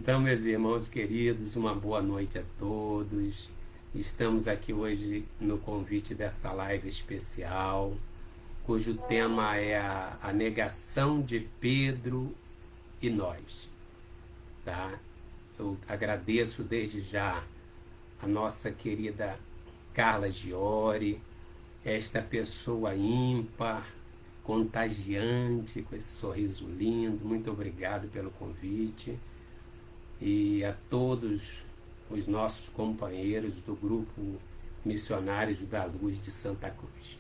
Então, meus irmãos queridos, uma boa noite a todos. Estamos aqui hoje no convite dessa live especial, cujo tema é a negação de Pedro e nós. Tá? Eu agradeço desde já a nossa querida Carla Giori, esta pessoa ímpar, contagiante, com esse sorriso lindo. Muito obrigado pelo convite. E a todos os nossos companheiros do grupo Missionários da Luz de Santa Cruz.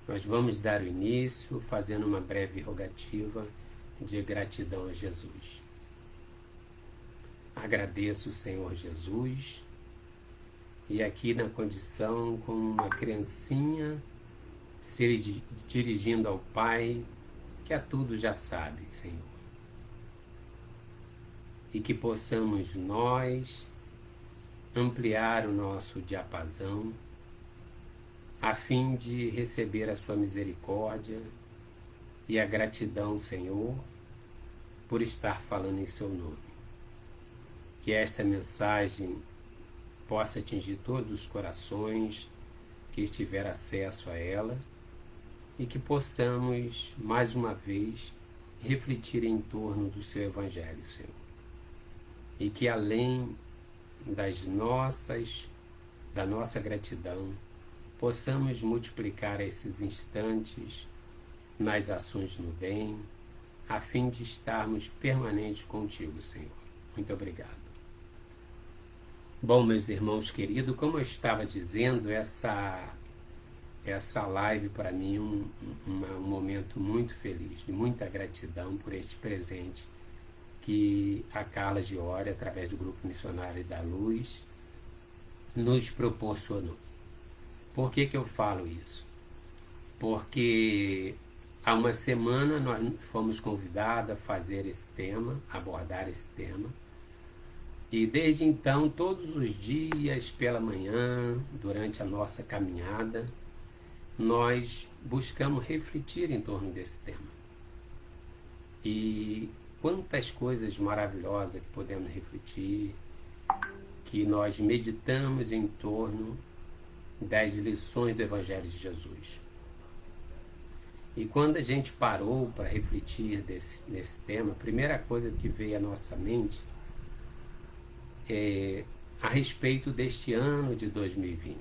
Nós vamos dar o início fazendo uma breve rogativa de gratidão a Jesus. Agradeço, Senhor Jesus, e aqui na condição como uma criancinha se dirigindo ao Pai, que a tudo já sabe, Senhor. E que possamos nós ampliar o nosso diapasão a fim de receber a sua misericórdia e a gratidão, Senhor, por estar falando em seu nome. Que esta mensagem possa atingir todos os corações que tiver acesso a ela e que possamos, mais uma vez, refletir em torno do seu Evangelho, Senhor. E que além da nossa gratidão, possamos multiplicar esses instantes nas ações no bem, a fim de estarmos permanentes contigo, Senhor. Muito obrigado. Bom, meus irmãos queridos, como eu estava dizendo, essa live para mim é um momento muito feliz, de muita gratidão por este presente que a Carla Giori, através do Grupo Missionário da Luz, nos proporcionou. Por que eu falo isso? Porque há uma semana nós fomos convidados a fazer esse tema, abordar esse tema, e desde então, todos os dias, pela manhã, durante a nossa caminhada, nós buscamos refletir em torno desse tema. E quantas coisas maravilhosas que podemos refletir, que nós meditamos em torno das lições do Evangelho de Jesus. E quando a gente parou para refletir nesse tema, a primeira coisa que veio à nossa mente é a respeito deste ano de 2020.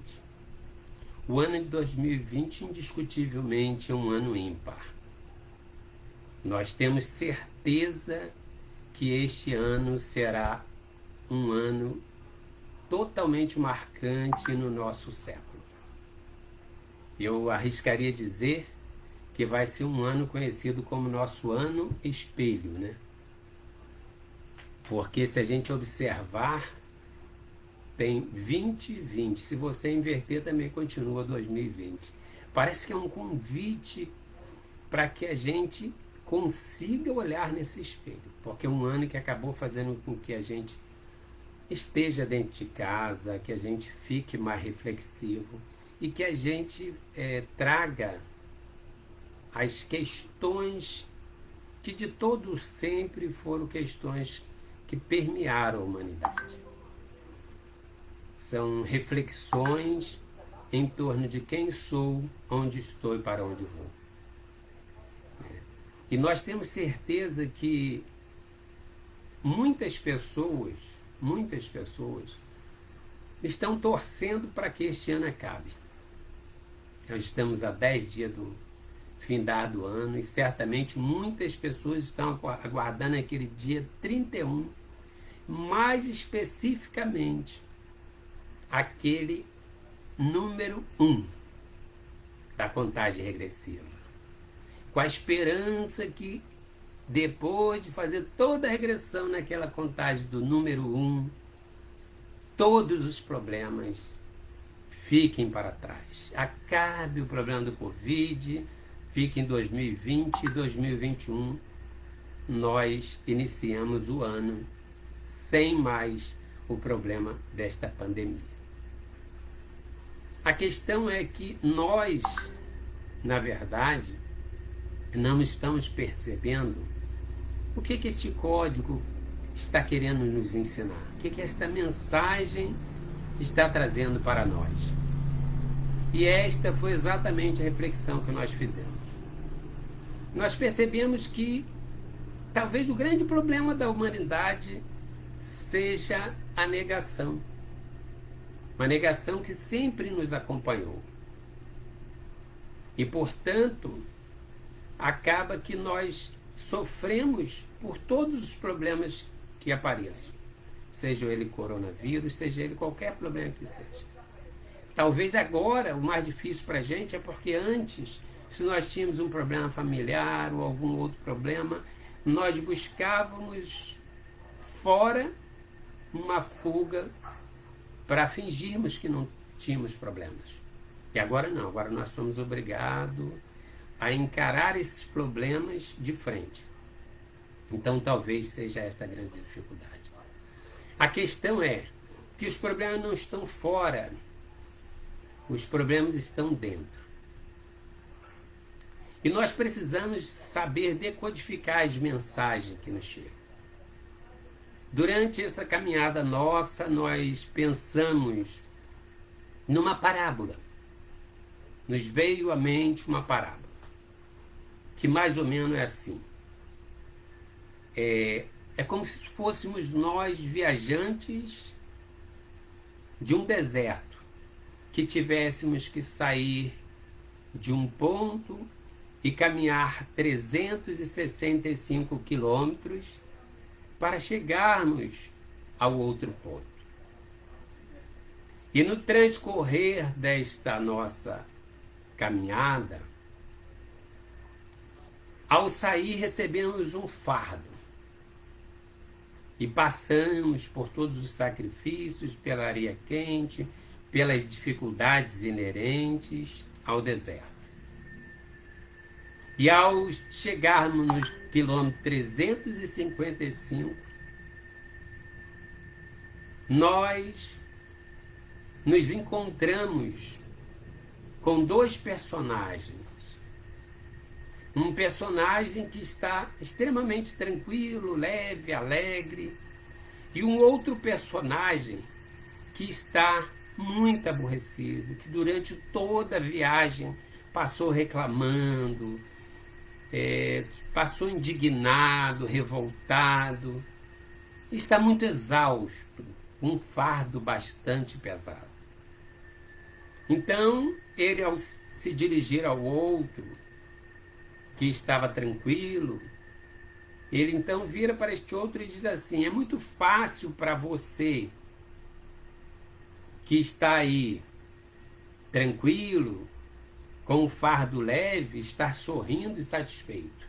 O ano de 2020, indiscutivelmente, é um ano ímpar. Nós temos certeza que este ano será um ano totalmente marcante no nosso século. Eu arriscaria dizer que vai ser um ano conhecido como nosso ano espelho, né? Porque se a gente observar, tem 2020. Se você inverter, também continua 2020. Parece que é um convite para que a gente consiga olhar nesse espelho, porque é um ano que acabou fazendo com que a gente esteja dentro de casa, que a gente fique mais reflexivo e que a gente traga as questões que de todo sempre foram questões que permearam a humanidade. São reflexões em torno de quem sou, onde estou e para onde vou. E nós temos certeza que muitas pessoas estão torcendo para que este ano acabe. Nós estamos a 10 dias do findar do ano e certamente muitas pessoas estão aguardando aquele dia 31, mais especificamente aquele número 1 da contagem regressiva. Com a esperança que depois de fazer toda a regressão naquela contagem do número 1, todos os problemas fiquem para trás. Acabe o problema do Covid, fique em 2020 e 2021. Nós iniciamos o ano sem mais o problema desta pandemia. A questão é que nós, na verdade, não estamos percebendo o que este código está querendo nos ensinar? O que esta mensagem está trazendo para nós? E esta foi exatamente a reflexão que nós fizemos. Nós percebemos que talvez o grande problema da humanidade seja a negação. Uma negação que sempre nos acompanhou. E, portanto, acaba que nós sofremos por todos os problemas que apareçam. Seja ele coronavírus, seja ele qualquer problema que seja. Talvez agora o mais difícil para a gente é porque antes, se nós tínhamos um problema familiar ou algum outro problema, nós buscávamos fora uma fuga para fingirmos que não tínhamos problemas. E agora não, agora nós somos obrigados a encarar esses problemas de frente. Então talvez seja esta a grande dificuldade. A questão é que os problemas não estão fora, os problemas estão dentro. E nós precisamos saber decodificar as mensagens que nos chegam. Durante essa caminhada nossa, nós pensamos numa parábola. Nos veio à mente uma parábola, que mais ou menos é assim. É como se fôssemos nós viajantes de um deserto, que tivéssemos que sair de um ponto e caminhar 365 quilômetros para chegarmos ao outro ponto. E no transcorrer desta nossa caminhada, ao sair recebemos um fardo e passamos por todos os sacrifícios, pela areia quente, pelas dificuldades inerentes ao deserto. E ao chegarmos no quilômetro 355, nós nos encontramos com dois personagens. Um personagem que está extremamente tranquilo, leve, alegre, e um outro personagem que está muito aborrecido, que durante toda a viagem passou reclamando, passou indignado, revoltado, está muito exausto, um fardo bastante pesado. Então, ele, ao se dirigir ao outro, que estava tranquilo, ele então vira para este outro e diz assim: é muito fácil para você que está aí tranquilo, com o fardo leve, estar sorrindo e satisfeito.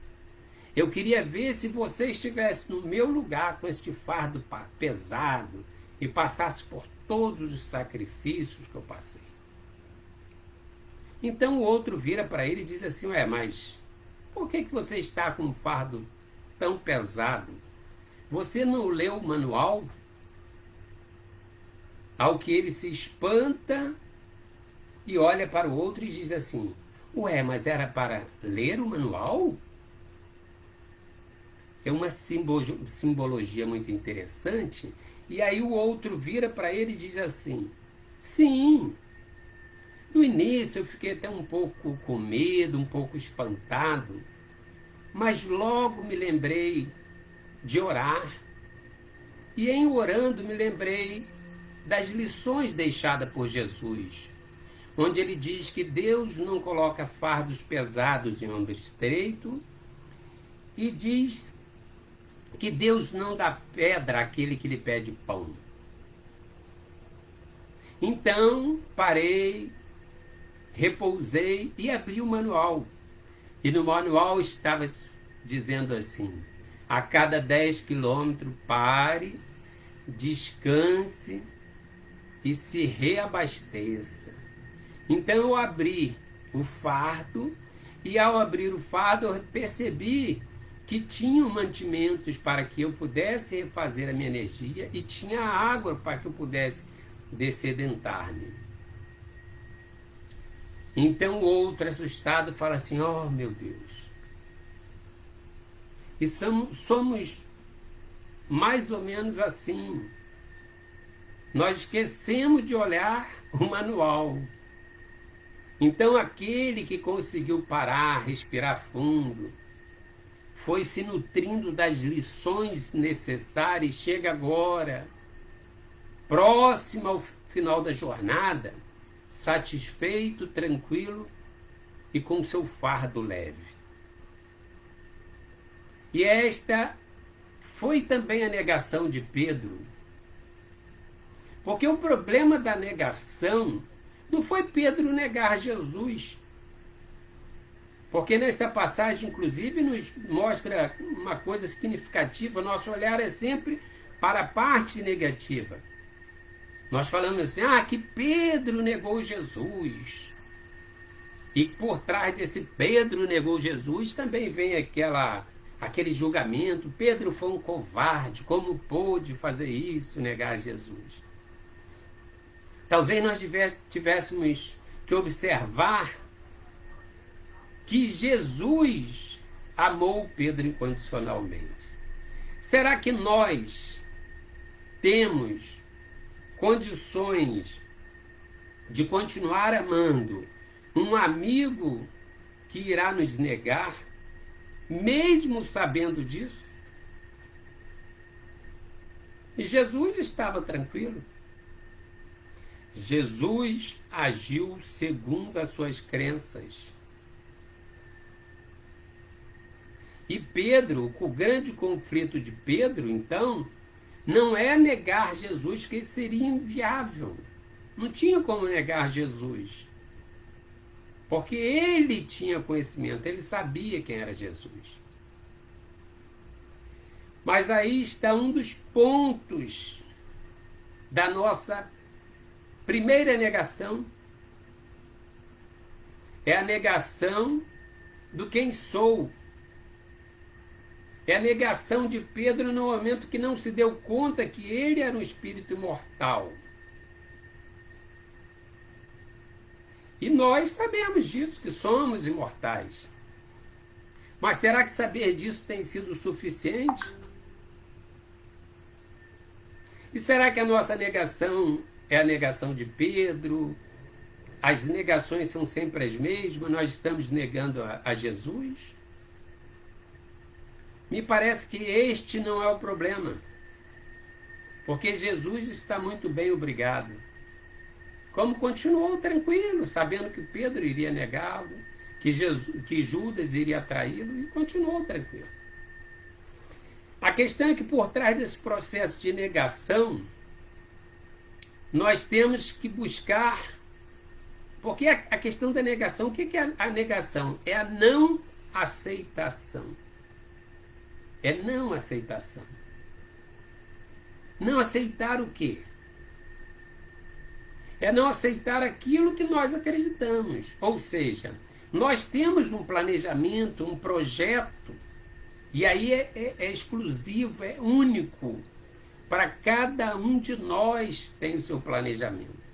Eu queria ver se você estivesse no meu lugar com este fardo pesado e passasse por todos os sacrifícios que eu passei. Então o outro vira para ele e diz assim: mas por que você está com um fardo tão pesado? Você não leu o manual? Ao que ele se espanta e olha para o outro e diz assim: mas era para ler o manual? É uma simbologia muito interessante. E aí o outro vira para ele e diz assim: sim, no início eu fiquei até um pouco com medo, um pouco espantado, mas logo me lembrei de orar. E em orando me lembrei das lições deixadas por Jesus, onde ele diz que Deus não coloca fardos pesados em ombro estreito, e diz que Deus não dá pedra àquele que lhe pede pão. Então parei, repousei e abri o manual. E no manual estava dizendo assim: a cada 10 quilômetros pare, descanse e se reabasteça. Então eu abri o fardo, e ao abrir o fardo eu percebi que tinham mantimentos para que eu pudesse refazer a minha energia, e tinha água para que eu pudesse dessedentar-me. Então o outro assustado fala assim: meu Deus. E somos mais ou menos assim. Nós esquecemos de olhar o manual. Então, aquele que conseguiu parar, respirar fundo, foi se nutrindo das lições necessárias, chega agora, próximo ao final da jornada, satisfeito, tranquilo e com seu fardo leve. E esta foi também a negação de Pedro. Porque o problema da negação não foi Pedro negar Jesus. Porque nesta passagem, inclusive, nos mostra uma coisa significativa. Nosso olhar é sempre para a parte negativa. Nós falamos assim, que Pedro negou Jesus. E por trás desse Pedro negou Jesus também vem aquele julgamento. Pedro foi um covarde, como pôde fazer isso, negar Jesus? Talvez nós tivéssemos que observar que Jesus amou Pedro incondicionalmente. Será que nós temos condições de continuar amando um amigo que irá nos negar, mesmo sabendo disso? E Jesus estava tranquilo. Jesus agiu segundo as suas crenças. E Pedro, o grande conflito de Pedro, então, não é negar Jesus, porque isso seria inviável. Não tinha como negar Jesus. Porque ele tinha conhecimento, ele sabia quem era Jesus. Mas aí está um dos pontos da nossa primeira negação. É a negação do quem sou. É a negação de Pedro no momento que não se deu conta que ele era um espírito imortal. E nós sabemos disso, que somos imortais. Mas será que saber disso tem sido suficiente? E será que a nossa negação é a negação de Pedro? As negações são sempre as mesmas? Nós estamos negando a Jesus? Me parece que este não é o problema. Porque Jesus está muito bem, obrigado. Como continuou tranquilo, sabendo que Pedro iria negá-lo, que Judas iria traí-lo, e continuou tranquilo. A questão é que por trás desse processo de negação, nós temos que buscar... Porque a questão da negação, o que é a negação? É a não aceitação. É não aceitação. Não aceitar o quê? É não aceitar aquilo que nós acreditamos. Ou seja, nós temos um planejamento, um projeto, e aí é exclusivo, é único. Para cada um de nós tem o seu planejamento.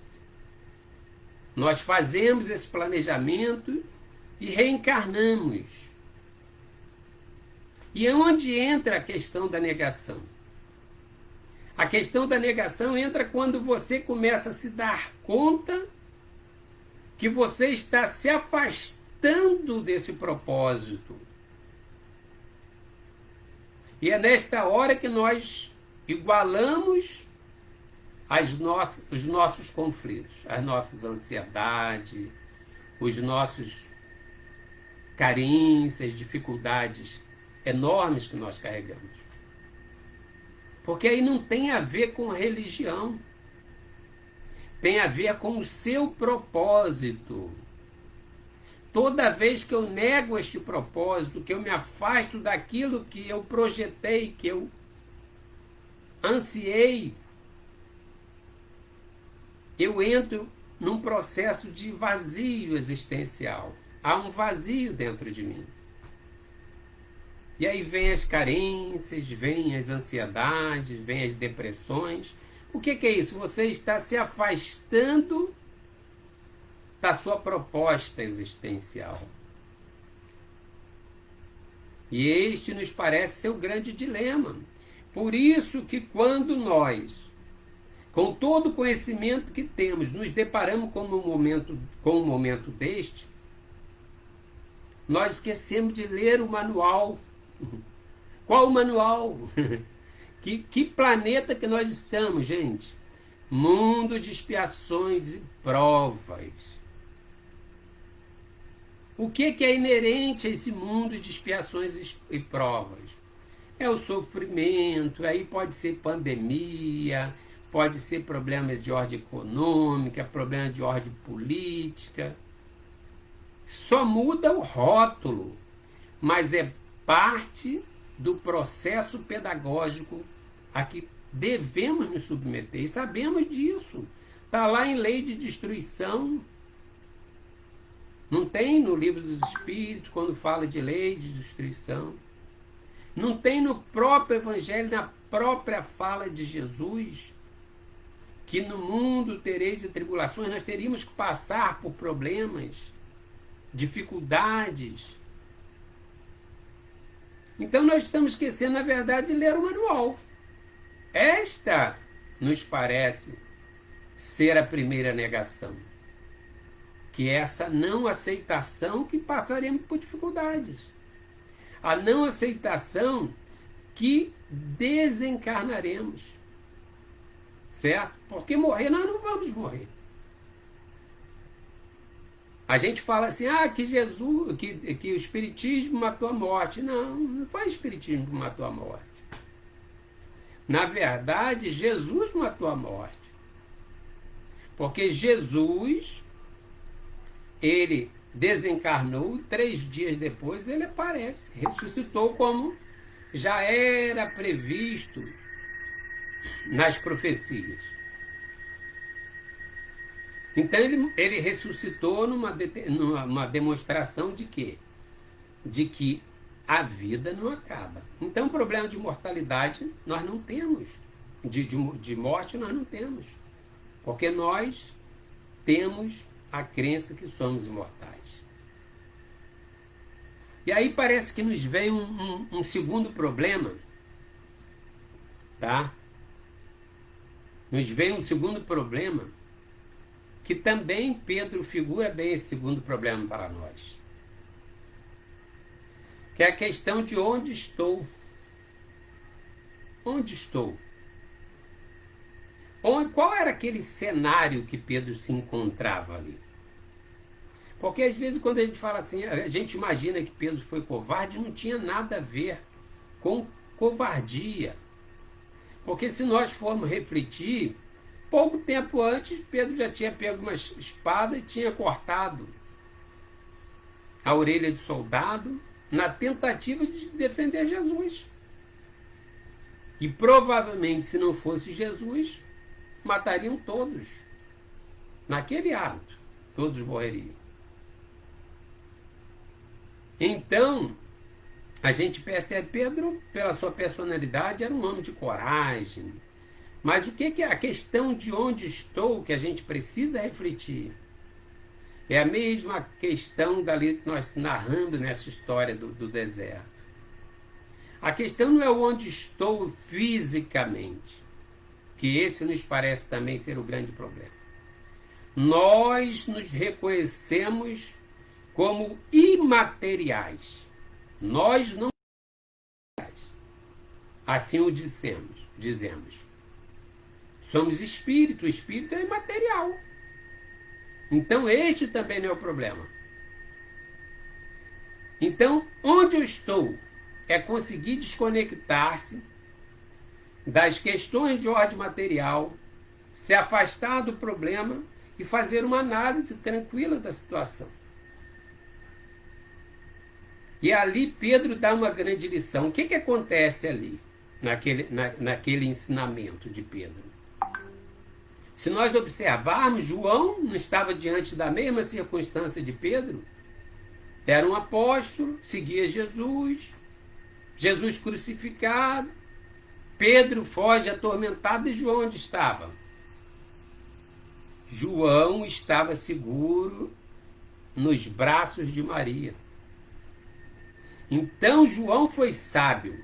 Nós fazemos esse planejamento e reencarnamos. E é onde entra a questão da negação. A questão da negação entra quando você começa a se dar conta que você está se afastando desse propósito. E é nesta hora que nós igualamos os nossos conflitos, as nossas ansiedades, os nossos carências, dificuldades enormes que nós carregamos. Porque aí não tem a ver com religião. Tem a ver com o seu propósito. Toda vez que eu nego este propósito, que eu me afasto daquilo que eu projetei, que eu ansiei, eu entro num processo de vazio existencial. Há um vazio dentro de mim. E aí vem as carências, vem as ansiedades, vem as depressões. O que é isso? Você está se afastando da sua proposta existencial. E este nos parece ser o grande dilema. Por isso que quando nós, com todo o conhecimento que temos, nos deparamos com um momento deste, nós esquecemos de ler o manual. Qual o manual? Que planeta que nós estamos, gente? Mundo de expiações e provas. O que é inerente a esse mundo de expiações e provas? É o sofrimento, aí pode ser pandemia, pode ser problemas de ordem econômica, problemas de ordem política. Só muda o rótulo, mas é parte do processo pedagógico a que devemos nos submeter. E sabemos disso. Está lá em Lei de Destruição. Não tem no Livro dos Espíritos, quando fala de lei de destruição. Não tem no próprio Evangelho, na própria fala de Jesus, que no mundo tereis tribulações, nós teríamos que passar por problemas, dificuldades. Então nós estamos esquecendo, na verdade, de ler o manual. Esta nos parece ser a primeira negação, que é essa não aceitação que passaremos por dificuldades. A não aceitação que desencarnaremos. Certo? Porque morrer nós não vamos morrer. A gente fala assim, que Jesus, que o Espiritismo matou a morte. Não, não foi o Espiritismo que matou a morte. Na verdade, Jesus matou a morte. Porque Jesus, ele desencarnou e 3 dias depois ele aparece, ressuscitou como já era previsto nas profecias. Então ele ressuscitou numa demonstração de quê? De que a vida não acaba. Então, problema de mortalidade nós não temos. De morte nós não temos. Porque nós temos a crença que somos imortais. E aí parece que nos vem um segundo problema. Tá? Nos vem um segundo problema, que também Pedro figura bem esse segundo problema para nós. Que é a questão de onde estou. Onde estou? Qual era aquele cenário que Pedro se encontrava ali? Porque às vezes quando a gente fala assim, a gente imagina que Pedro foi covarde, não tinha nada a ver com covardia. Porque se nós formos refletir, pouco tempo antes, Pedro já tinha pego uma espada e tinha cortado a orelha do soldado na tentativa de defender Jesus. E provavelmente, se não fosse Jesus, matariam todos. Naquele ato, todos morreriam. Então, a gente percebe Pedro, pela sua personalidade, era um homem de coragem. Mas o que é a questão de onde estou que a gente precisa refletir? É a mesma questão dali que nós narramos nessa história do deserto. A questão não é onde estou fisicamente, que esse nos parece também ser o grande problema. Nós nos reconhecemos como imateriais. Nós não assim o dizemos. Somos espírito, o espírito é imaterial. Então este também não é o problema. Então, onde eu estou é conseguir desconectar-se das questões de ordem material, se afastar do problema e fazer uma análise tranquila da situação. E ali Pedro dá uma grande lição. O que acontece ali, naquele ensinamento de Pedro? Se nós observarmos, João não estava diante da mesma circunstância de Pedro. Era um apóstolo, seguia Jesus, Jesus crucificado, Pedro foge atormentado, e João onde estava? João estava seguro nos braços de Maria. Então João foi sábio,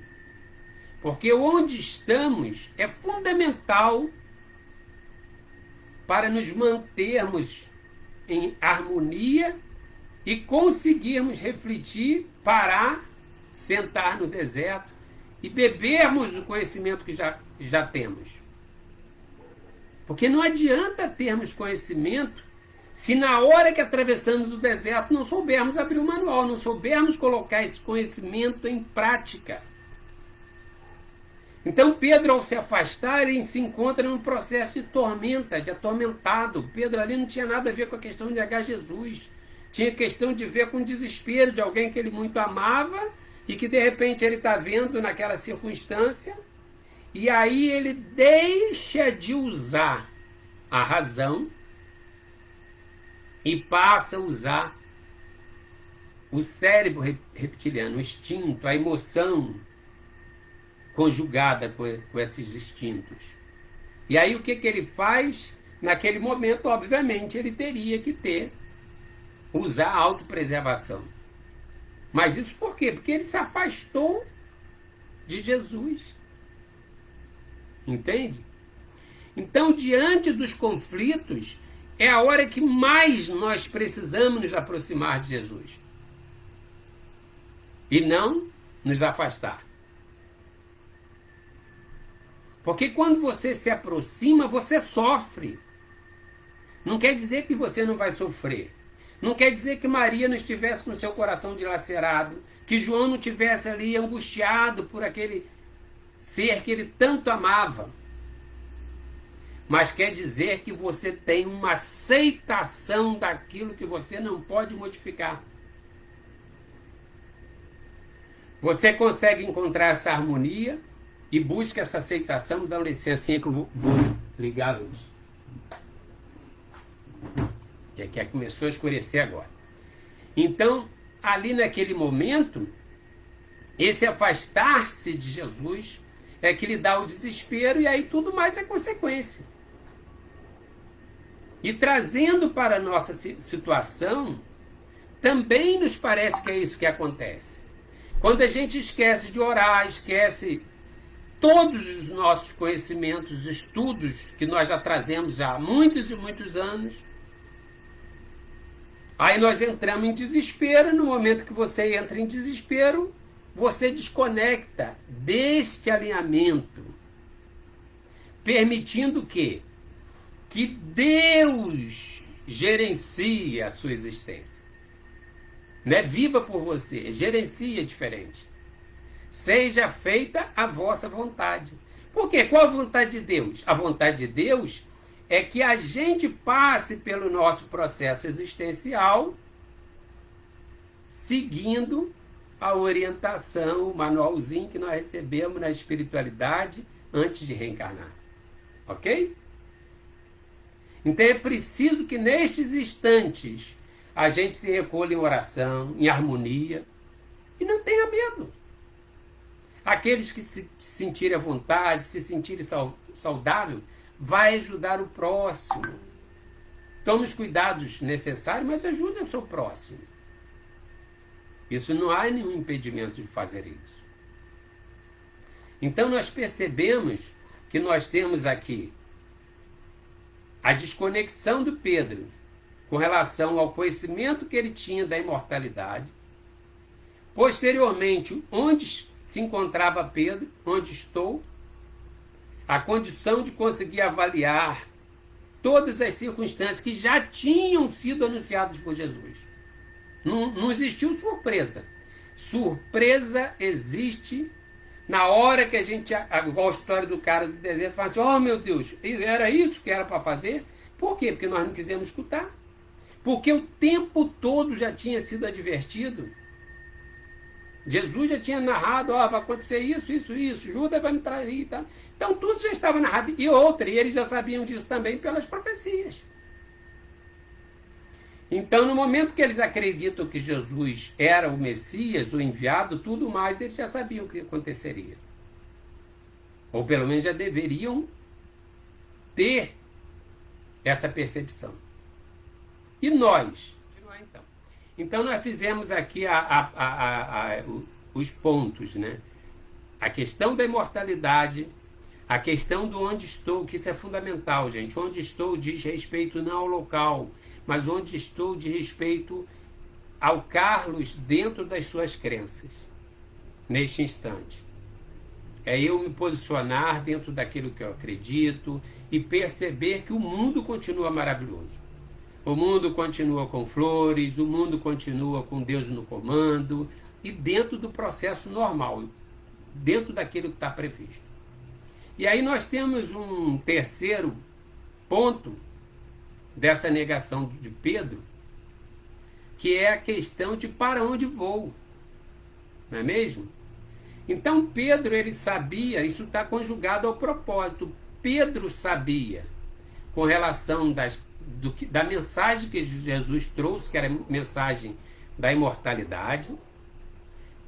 Porque onde estamos é fundamental para nos mantermos em harmonia e conseguirmos refletir, parar, sentar no deserto e bebermos do conhecimento que já temos. Porque não adianta termos conhecimento se na hora que atravessamos o deserto não soubermos abrir o manual, não soubermos colocar esse conhecimento em prática. Então Pedro, ao se afastar, ele se encontra num processo de tormenta, de atormentado. Pedro ali não tinha nada a ver com a questão de negar Jesus. Tinha questão de ver com o desespero de alguém que ele muito amava e que de repente ele está vendo naquela circunstância. E aí ele deixa de usar a razão e passa a usar o cérebro reptiliano, o instinto, a emoção conjugada com esses instintos. E aí o que ele faz? Naquele momento, obviamente, ele teria que usar a autopreservação. Mas isso por quê? Porque ele se afastou de Jesus. Entende? Então, diante dos conflitos, é a hora que mais nós precisamos nos aproximar de Jesus. E não nos afastar. Porque quando você se aproxima, você sofre. Não quer dizer que você não vai sofrer. Não quer dizer que Maria não estivesse com seu coração dilacerado, que João não estivesse ali angustiado por aquele ser que ele tanto amava. Mas quer dizer que você tem uma aceitação daquilo que você não pode modificar. Você consegue encontrar essa harmonia e busca essa aceitação. Dá uma licencinha que eu vou ligar a luz. Que aqui começou a escurecer agora. Então, ali naquele momento, esse afastar-se de Jesus é que lhe dá o desespero, e aí tudo mais é consequência. E trazendo para a nossa situação, também nos parece que é isso que acontece. Quando a gente esquece de orar, esquece todos os nossos conhecimentos, estudos que nós já trazemos há muitos e muitos anos, aí nós entramos em desespero. No momento que você entra em desespero, você desconecta deste alinhamento, permitindo que Deus gerencie a sua existência. Não é viva por você, gerencia diferente. Seja feita a vossa vontade. Por quê? Qual a vontade de Deus? A vontade de Deus é que a gente passe pelo nosso processo existencial seguindo a orientação, o manualzinho que nós recebemos na espiritualidade antes de reencarnar. Ok? Então é preciso que nestes instantes a gente se recolha em oração, em harmonia, e não tenha medo. Aqueles que se sentirem à vontade, se sentirem saudável, vai ajudar o próximo. Tome os cuidados necessários, mas ajude o seu próximo. Isso não há nenhum impedimento de fazer isso. Então nós percebemos que nós temos aqui a desconexão do Pedro com relação ao conhecimento que ele tinha da imortalidade. Posteriormente, onde se encontrava Pedro, onde estou, a condição de conseguir avaliar todas as circunstâncias que já tinham sido anunciadas por Jesus. Não existiu surpresa. Surpresa existe na hora que a gente, igual a história do cara do deserto, fala assim: oh meu Deus, era isso que era para fazer? Por quê? Porque nós não quisemos escutar. Porque o tempo todo já tinha sido advertido. Jesus já tinha narrado: ó, vai acontecer isso, isso, isso, Judas vai me trair, tá? Então tudo já estava narrado. E outra, e eles já sabiam disso também pelas profecias. Então, no momento que eles acreditam que Jesus era o Messias, o enviado, tudo mais, eles já sabiam o que aconteceria. Ou pelo menos já deveriam ter essa percepção. E nós? Então nós fizemos aqui os pontos, né? A questão da imortalidade, a questão do onde estou, que isso é fundamental, gente. Onde estou diz respeito não ao local, mas onde estou diz respeito ao Carlos dentro das suas crenças, neste instante. É eu me posicionar dentro daquilo que eu acredito e perceber que o mundo continua maravilhoso. O mundo continua com flores, o mundo continua com Deus no comando e dentro do processo normal, dentro daquilo que está previsto. E aí nós temos um terceiro ponto dessa negação de Pedro, que é a questão de para onde vou, não é mesmo? Então Pedro, ele sabia, isso está conjugado ao propósito, Pedro sabia, com relação da mensagem que Jesus trouxe, que era a mensagem da imortalidade,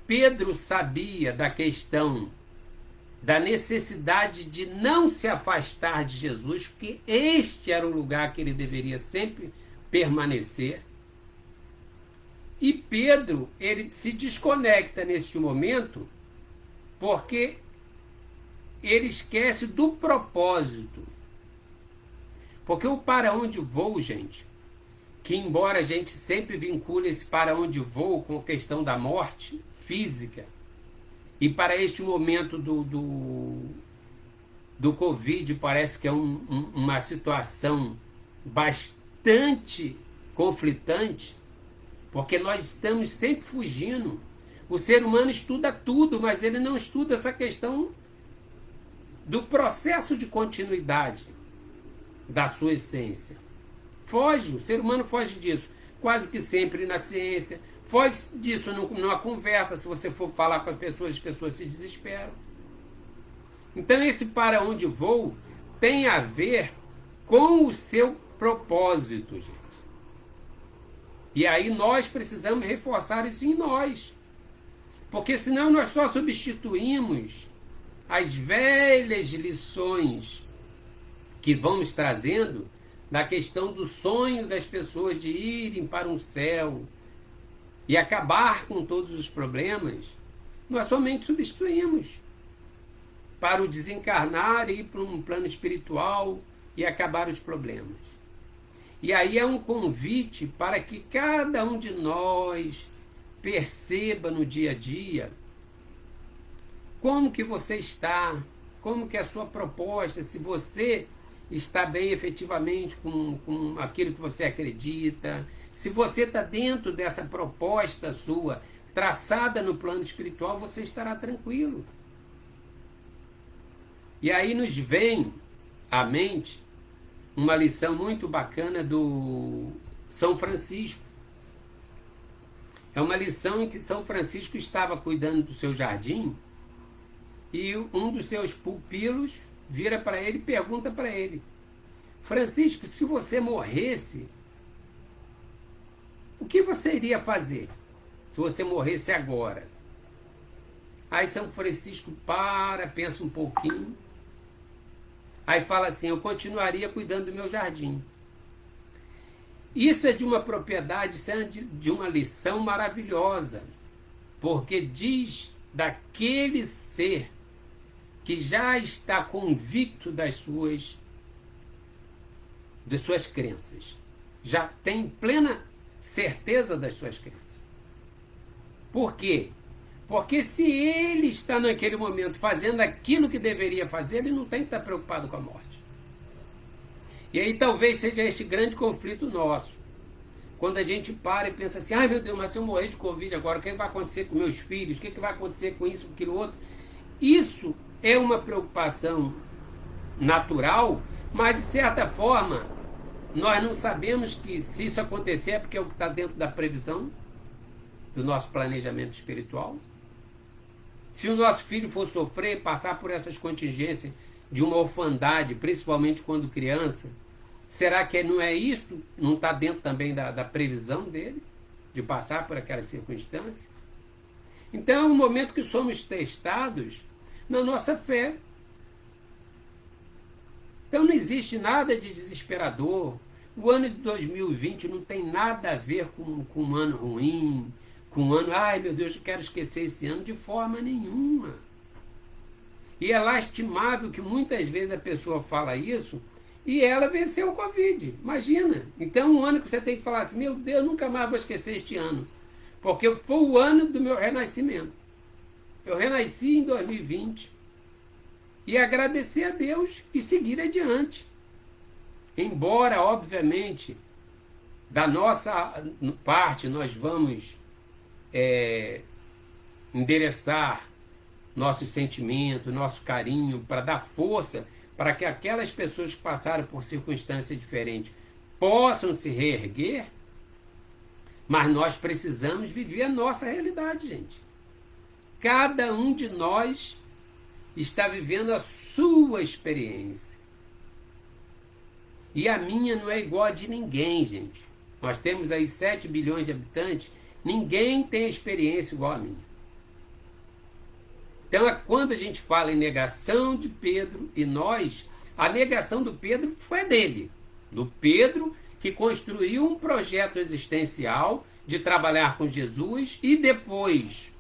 Pedro sabia da questão da necessidade de não se afastar de Jesus, porque este era o lugar que ele deveria sempre permanecer. E Pedro, ele se desconecta neste momento, porque ele esquece do propósito. Porque o para onde vou, gente, que embora a gente sempre vincule esse para onde vou com a questão da morte física, e para este momento do Covid parece que é uma situação bastante conflitante, porque nós estamos sempre fugindo. O ser humano estuda tudo, mas ele não estuda essa questão do processo de continuidade da sua essência. Foge, o ser humano foge disso, quase que sempre na ciência, foge disso numa conversa, se você for falar com as pessoas se desesperam. Então esse para onde vou tem a ver com o seu propósito, gente. E aí nós precisamos reforçar isso em nós. Porque senão nós só substituímos as velhas lições que vamos trazendo da questão do sonho das pessoas de irem para um céu e acabar com todos os problemas. Nós somente substituímos para o desencarnar e ir para um plano espiritual e acabar os problemas. E aí é um convite para que cada um de nós perceba no dia a dia como que você está, como que é a sua proposta, se você está bem efetivamente com aquilo que você acredita, se você está dentro dessa proposta sua, traçada no plano espiritual, você estará tranquilo. E aí nos vem à mente uma lição muito bacana do São Francisco. É uma lição em que São Francisco estava cuidando do seu jardim e um dos seus pupilos vira para ele e pergunta para ele: Francisco, se você morresse, o que você iria fazer se você morresse agora? Aí São Francisco pensa um pouquinho, aí fala assim: eu continuaria cuidando do meu jardim. Isso é de uma propriedade, de uma lição maravilhosa, porque diz daquele ser que já está convicto das suas crenças, já tem plena certeza das suas crenças. Por quê? Porque se ele está naquele momento fazendo aquilo que deveria fazer, ele não tem que estar preocupado com a morte. E aí talvez seja esse grande conflito nosso. Quando a gente para e pensa assim: ai meu Deus, mas se eu morrer de Covid agora, o que vai acontecer com meus filhos? O que vai acontecer com isso, com aquilo outro? Isso é uma preocupação natural, mas de certa forma nós não sabemos que se isso acontecer é porque é o que está dentro da previsão do nosso planejamento espiritual. Se o nosso filho for sofrer, passar por essas contingências de uma orfandade, principalmente quando criança, será que não é isso? Não está dentro também da previsão dele, de passar por aquela circunstância? Então é um momento que somos testados na nossa fé. Então não existe nada de desesperador. O ano de 2020 não tem nada a ver com um ano ruim, com um ano, ai meu Deus, eu quero esquecer esse ano, de forma nenhuma. E é lastimável que muitas vezes a pessoa fala isso e ela venceu o Covid. Imagina. Então, um ano que você tem que falar assim, meu Deus, nunca mais vou esquecer este ano. Porque foi o ano do meu renascimento. Eu renasci em 2020. E agradecer a Deus e seguir adiante. Embora, obviamente, da nossa parte nós vamos endereçar nossos sentimentos, nosso carinho, para dar força para que aquelas pessoas que passaram por circunstâncias diferentes possam se reerguer, mas nós precisamos viver a nossa realidade, gente. Cada um de nós está vivendo a sua experiência. E a minha não é igual a de ninguém, gente. Nós temos aí 7 bilhões de habitantes, ninguém tem experiência igual a minha. Então, quando a gente fala em negação de Pedro e nós, a negação do Pedro foi dele. Do Pedro, que construiu um projeto existencial de trabalhar com Jesus e depois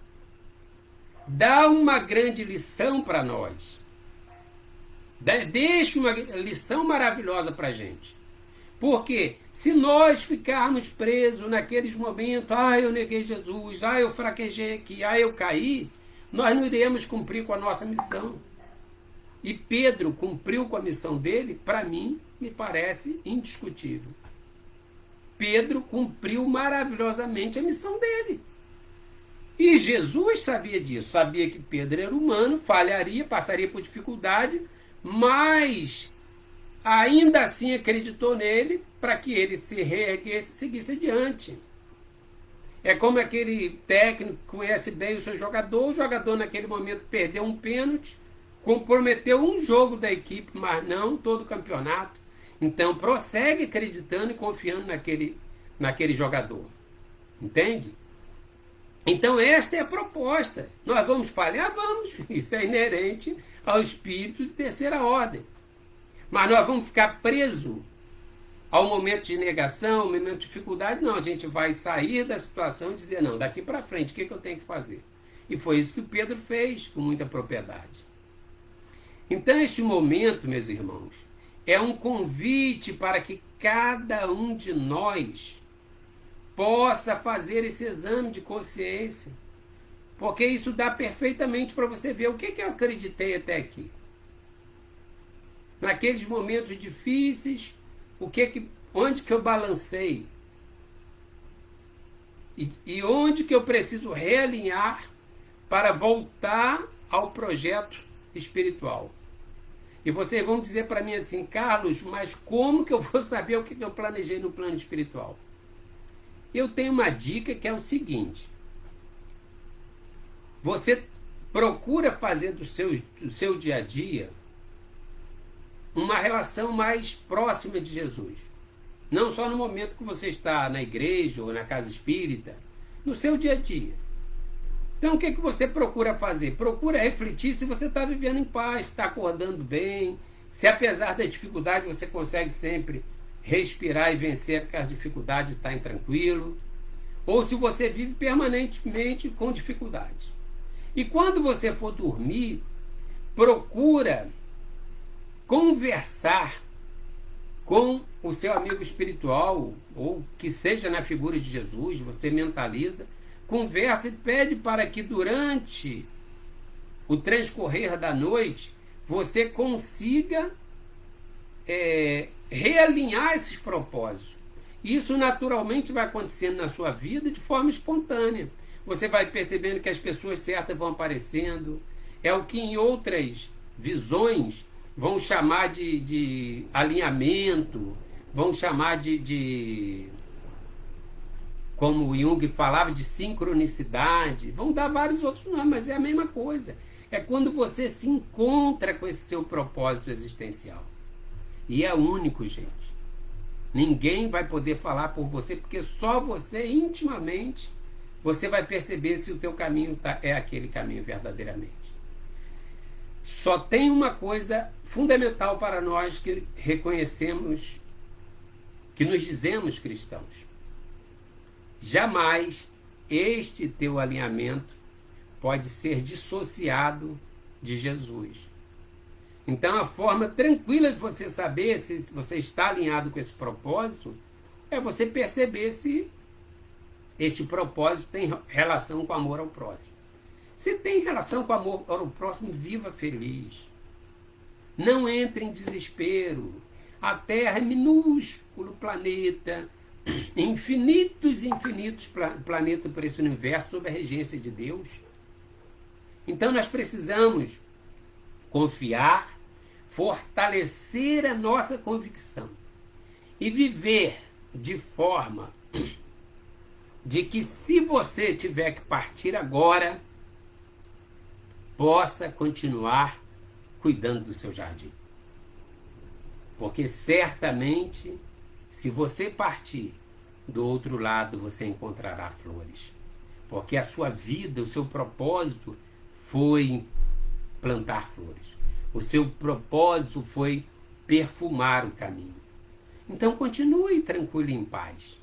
dá uma grande lição para nós. Deixa uma lição maravilhosa para a gente. Porque se nós ficarmos presos naqueles momentos, eu neguei Jesus, eu fraquejei aqui, eu caí, nós não iremos cumprir com a nossa missão. E Pedro cumpriu com a missão dele, para mim, me parece indiscutível. Pedro cumpriu maravilhosamente a missão dele. E Jesus sabia disso, sabia que Pedro era humano, falharia, passaria por dificuldade, mas ainda assim acreditou nele para que ele se reerguesse e seguisse adiante. É como aquele técnico que conhece bem o seu jogador, o jogador naquele momento perdeu um pênalti, comprometeu um jogo da equipe, mas não todo o campeonato. Então prossegue acreditando e confiando naquele jogador. Entende? Então esta é a proposta. Nós vamos falhar? Vamos. Isso é inerente ao espírito de terceira ordem. Mas nós vamos ficar presos ao momento de negação, ao momento de dificuldade? Não, a gente vai sair da situação e dizer, não, daqui para frente, o que eu tenho que fazer? E foi isso que o Pedro fez com muita propriedade. Então este momento, meus irmãos, é um convite para que cada um de nós possa fazer esse exame de consciência. Porque isso dá perfeitamente para você ver o que eu acreditei até aqui. Naqueles momentos difíceis, onde que eu balancei? E onde que eu preciso realinhar para voltar ao projeto espiritual? E vocês vão dizer para mim assim, Carlos, mas como que eu vou saber o que eu planejei no plano espiritual? Eu tenho uma dica que é o seguinte. Você procura fazer do seu dia a dia uma relação mais próxima de Jesus. Não só no momento que você está na igreja ou na casa espírita, no seu dia a dia. Então o que você procura fazer? Procura refletir se você está vivendo em paz, está acordando bem, se apesar da dificuldade você consegue sempre respirar e vencer as dificuldades, está tranquilo, ou se você vive permanentemente com dificuldades. E quando você for dormir, procura conversar com o seu amigo espiritual, ou que seja na figura de Jesus, você mentaliza, conversa e pede para que durante o transcorrer da noite você consiga realinhar esses propósitos. Isso naturalmente vai acontecendo na sua vida de forma espontânea. Você vai percebendo que as pessoas certas vão aparecendo. É o que em outras visões vão chamar de alinhamento, vão chamar como o Jung falava, de sincronicidade. Vão dar vários outros nomes, mas é a mesma coisa. É quando você se encontra com esse seu propósito existencial. E é único, gente. Ninguém vai poder falar por você, porque só você, intimamente, você vai perceber se o teu caminho é aquele caminho verdadeiramente. Só tem uma coisa fundamental para nós que reconhecemos, que nos dizemos cristãos. Jamais este teu alinhamento pode ser dissociado de Jesus. Então, a forma tranquila de você saber se você está alinhado com esse propósito é você perceber se este propósito tem relação com amor ao próximo. Se tem relação com amor ao próximo, viva feliz. Não entre em desespero. A Terra é minúsculo planeta, infinitos planetas por esse universo sob a regência de Deus. Então nós precisamos confiar, fortalecer a nossa convicção e viver de forma de que, se você tiver que partir agora, possa continuar cuidando do seu jardim. Porque certamente, se você partir, do outro lado você encontrará flores. Porque a sua vida, o seu propósito foi plantar flores. O seu propósito foi perfumar o caminho. Então continue tranquilo e em paz.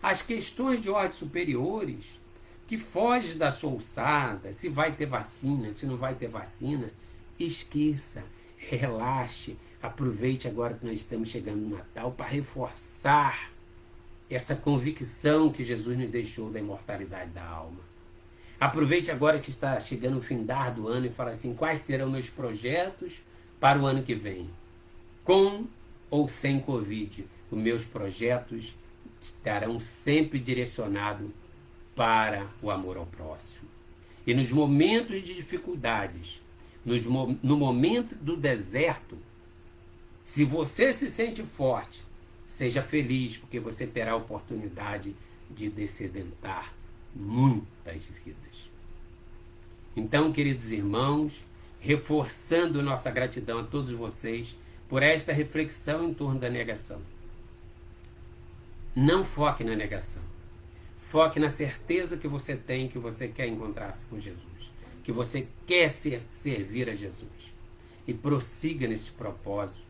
As questões de ordem superiores, que fogem da sua alçada, se vai ter vacina, se não vai ter vacina, esqueça, relaxe, aproveite agora que nós estamos chegando no Natal para reforçar essa convicção que Jesus nos deixou da imortalidade da alma. Aproveite agora que está chegando o findar do ano e fala assim: quais serão meus projetos para o ano que vem? Com ou sem Covid, os meus projetos estarão sempre direcionados para o amor ao próximo. E nos momentos de dificuldades, no momento do deserto, se você se sente forte, seja feliz, porque você terá a oportunidade de descedentar muitas vidas. Então, queridos irmãos, reforçando nossa gratidão a todos vocês por esta reflexão em torno da negação. Não foque na negação. Foque na certeza que você tem que você quer encontrar-se com Jesus, que você quer servir a Jesus. E prossiga nesse propósito,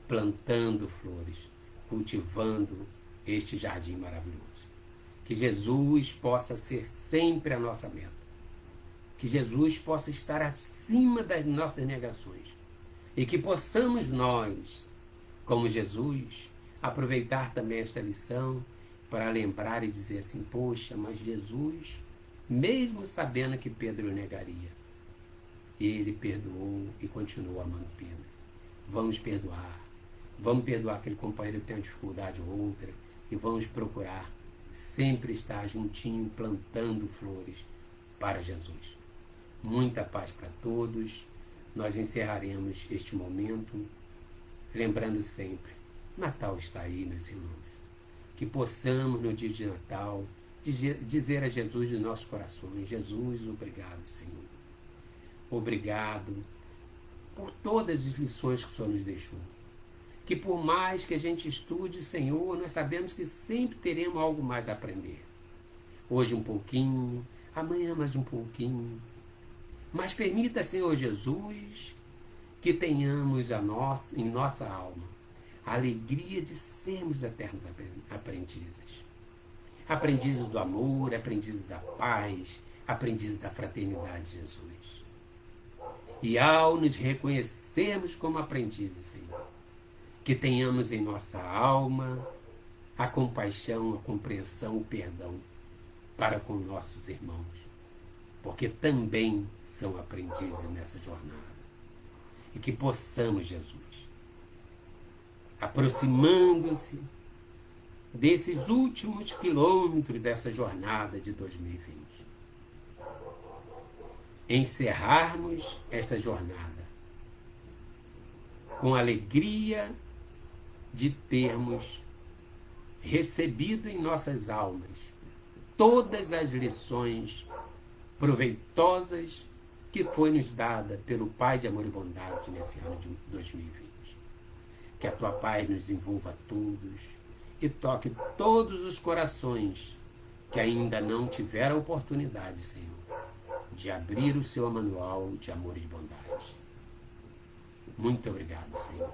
plantando flores, cultivando este jardim maravilhoso. Que Jesus possa ser sempre a nossa meta. Que Jesus possa estar acima das nossas negações. E que possamos nós, como Jesus, aproveitar também esta lição para lembrar e dizer assim: poxa, mas Jesus, mesmo sabendo que Pedro o negaria, ele perdoou e continuou amando Pedro. Vamos perdoar. Vamos perdoar aquele companheiro que tem uma dificuldade ou outra, e vamos procurar sempre estar juntinho, plantando flores para Jesus. Muita paz para todos. Nós encerraremos este momento lembrando sempre: Natal está aí, meus irmãos. Que possamos, no dia de Natal, dizer a Jesus de nossos corações: Jesus, obrigado, Senhor. Obrigado por todas as lições que o Senhor nos deixou. Que por mais que a gente estude, Senhor, nós sabemos que sempre teremos algo mais a aprender. Hoje um pouquinho, amanhã mais um pouquinho. Mas permita, Senhor Jesus, que tenhamos em nossa alma a alegria de sermos eternos aprendizes. Aprendizes do amor, aprendizes da paz, aprendizes da fraternidade de Jesus. E ao nos reconhecermos como aprendizes, Senhor, que tenhamos em nossa alma a compaixão, a compreensão, o perdão para com nossos irmãos, porque também são aprendizes nessa jornada. E que possamos, Jesus, aproximando-se desses últimos quilômetros dessa jornada de 2020, encerrarmos esta jornada com alegria de termos recebido em nossas almas todas as lições proveitosas que foi nos dada pelo Pai de amor e bondade nesse ano de 2020. Que a tua paz nos envolva a todos e toque todos os corações que ainda não tiveram a oportunidade, Senhor, de abrir o seu manual de amor e de bondade. Muito obrigado, Senhor.